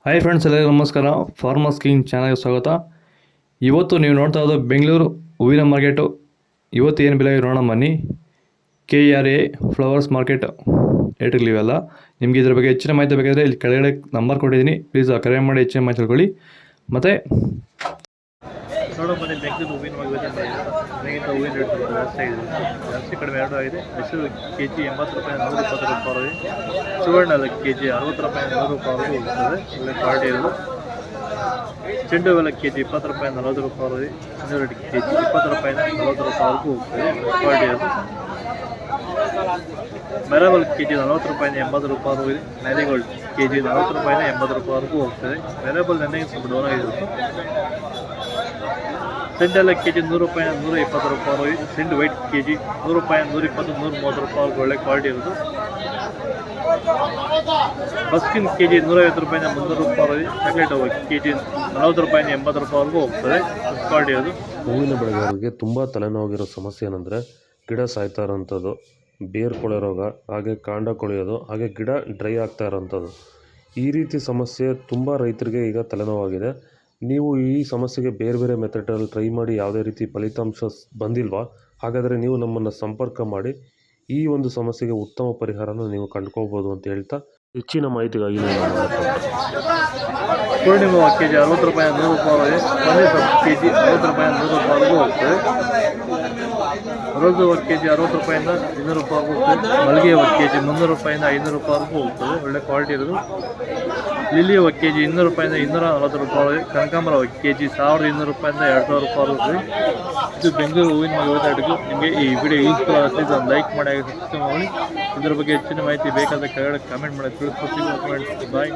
Hi friends, ಎಲ್ಲರಿಗೂ ನಮಸ್ಕಾರ. Farmers king ಚಾನಲ್ಗೆ ಸ್ವಾಗತ. ಇವತ್ತು ನೀವು ನೋಡ್ತಾ ಇರೋದು ಬೆಂಗಳೂರು ಹೂವಿನ ಮಾರ್ಕೆಟು. ಇವತ್ತು ಏನು ಬೆಲೆ ನೋಡೋಣ ಬನ್ನಿ. KRA ಫ್ಲವರ್ಸ್ ಮಾರ್ಕೆಟ್ ರೇಟ್ಗಳಿವೆಲ್ಲ. ನಿಮಗೆ ಇದ್ರ ಬಗ್ಗೆ ಹೆಚ್ಚಿನ ಮಾಹಿತಿ ಬೇಕಾದರೆ ಇಲ್ಲಿ ಕೆಳಗಡೆ ನಂಬರ್ ಕೊಟ್ಟಿದ್ದೀನಿ, ಪ್ಲೀಸ್ ಕರೆ ಮಾಡಿ ಹೆಚ್ಚಿನ ಮಾಹಿತಿ ತಿಳ್ಕೊಳ್ಳಿ. ಮತ್ತು ನೋಡೋ ಬನ್ನಿ, ಬೆಂಗಳೂರು ಹೂವಿನ ಮನೆಗಿಂತ ಹೂವಿನ ರೇಟ್ ಜಾಸ್ತಿ ಆಗಿದೆ. ಜಾಸ್ತಿ ಕಡಿಮೆ ಎರಡು ಆಗಿದೆ. ಹೆಸರು KG 80 ರೂಪಾಯಿ 120 ರೂಪಾಯಿ. ಸುವರ್ಣ KG 60 ರೂಪಾಯಿ 100 ರೂಪಾಯಿವರೆಗೂ ಹೋಗ್ತದೆ. ಒಳ್ಳೆ ಕ್ವಾಲಿಟಿ ಇರೋದು. ಚೆಂಡು ಹೂವೆಲ್ಲ KG 20 ರೂಪಾಯಿ 40 ರೂಪಾಯಿ. ಇನ್ನೂರು KG 20 ರೂಪಾಯಿ 40 ರೂಪಾಯಿವರೆಗೂ ಹೋಗ್ತದೆ. ಕ್ವಾಲಿಟಿ ಇರೋದು. ಮೆರಬಲ್ KG 40 ರೂಪಾಯಿ 80 ರೂಪಾಯಿವರೆಗೂ ಇದೆ. ಮ್ಯಾರಿಗೋಲ್ಡ್ KG 40 ರೂಪಾಯಿ 80 ರೂಪಾಯಿವರೆಗೂ ಹೋಗ್ತದೆ. ಮೆರಬಲ್ ನೆನೆಗೆ ಸ್ವಲ್ಪ ಡೌನ್ ಆಗಿರುತ್ತೆ. ಸೆಂಟ್ ಎಲ್ಲ KG 100 ರೂಪಾಯಿ 120 ರೂಪಾಯಿ. ಸೆಂಟ್ ವೈಟ್ KG 100 ರೂಪಾಯಿ 120 130 ರೂಪಾಯಿ ಒಳ್ಳೆ ಕ್ವಾಲಿಟಿ ಇರೋದು. ಬಸ್ಕಿನ್ KG 150 ರೂಪಾಯಿ 300 ರೂಪಾಯಿ. ಚಾಕ್ಲೇಟ್ KG 40 ರೂಪಾಯಿ 80 ರೂಪಾಯಿವರೆಗೂ ಹೋಗ್ತದೆ. ಕ್ವಾಲಿಟಿ ಇರೋದು. ಹೂವಿನ ಬೆಳೆಗಾರರಿಗೆ ತುಂಬ ತಲೆನೋವಾಗಿರೋ ಸಮಸ್ಯೆ ಏನಂದರೆ ಗಿಡ ಸಾಯ್ತಾ ಇರೋಂಥದ್ದು, ಬೇರು ಕೊಳೆ ರೋಗ, ಹಾಗೆ ಕಾಂಡ ಕೊಳೆಯೋದು, ಹಾಗೆ ಗಿಡ ಡ್ರೈ ಆಗ್ತಾ ಇರೋಂಥದ್ದು. ಈ ರೀತಿ ಸಮಸ್ಯೆ ತುಂಬ ರೈತರಿಗೆ ಈಗ ತಲೆನೋವಾಗಿದೆ. ನೀವು ಈ ಸಮಸ್ಯೆಗೆ ಬೇರೆ ಬೇರೆ ಮೆಥಡಲ್ಲಿ ಟ್ರೈ ಮಾಡಿ ಯಾವುದೇ ರೀತಿ ಫಲಿತಾಂಶ ಬಂದಿಲ್ವಾ? ಹಾಗಾದರೆ ನೀವು ನಮ್ಮನ್ನು ಸಂಪರ್ಕ ಮಾಡಿ ಈ ಒಂದು ಸಮಸ್ಯೆಗೆ ಉತ್ತಮ ಪರಿಹಾರನ ನೀವು ಕಂಡುಕೋಬೋದು ಅಂತ ಹೇಳ್ತಾ, ಹೆಚ್ಚಿನ ಮಾಹಿತಿಗಾಗಿ ಪೂರ್ಣಿಮಾ KG 60 ರೂಪಾಯಿ 100 ರೂಪಾಯಿ. ಪನ್ನೀರ್ KG 60 ರೂಪಾಯಿ 100 ರೂಪಾಯಿವರೆಗೂ ಹೋಗ್ತದೆ. ರೋಸು KG 60 ರೂಪಾಯಿಂದ 200 ರೂಪಾಯಿವರೆಗೂ ಹೋಗ್ತದೆ. ಮಲ್ಲಿಗೆ KG 300 ರೂಪಾಯಿಂದ 500 ರೂಪಾಯಿವರೆಗೂ ಹೋಗ್ತದೆ. ಒಳ್ಳೆ ಕ್ವಾಲಿಟಿ ಇರೋದು. ಲಿಲಿ KG 200 ರೂಪಾಯಿಂದ 240 ರೂಪಾಯಿ. ಕನಕಾಂಬರ KG 1200 ರೂಪಾಯಿಂದ 2000 ರೂಪಾಯಿ. ಇದು ಬೆಂಗಳೂರು ಹೂವಿನ ಮಾರ್ಕೆಟ್ಗೆ. ನಿಮಗೆ ಈ ವಿಡಿಯೋ ಯೂಸ್ಫುಲ್ ಆಗುತ್ತೆ, ಒಂದು ಲೈಕ್ ಮಾಡಿ, ಸಬ್ಸ್ಕ್ರೈಬ್ ಮಾಡಿ. ಇದರ ಬಗ್ಗೆ ಹೆಚ್ಚಿನ ಮಾಹಿತಿ ಬೇಕಾದರೆ ಕೆಳಗಡೆ ಕಾಮೆಂಟ್ ಮಾಡಿ ತಿಳಿಸ್ಕೊಡ್ತೀವಿ. ಬಾಯ್.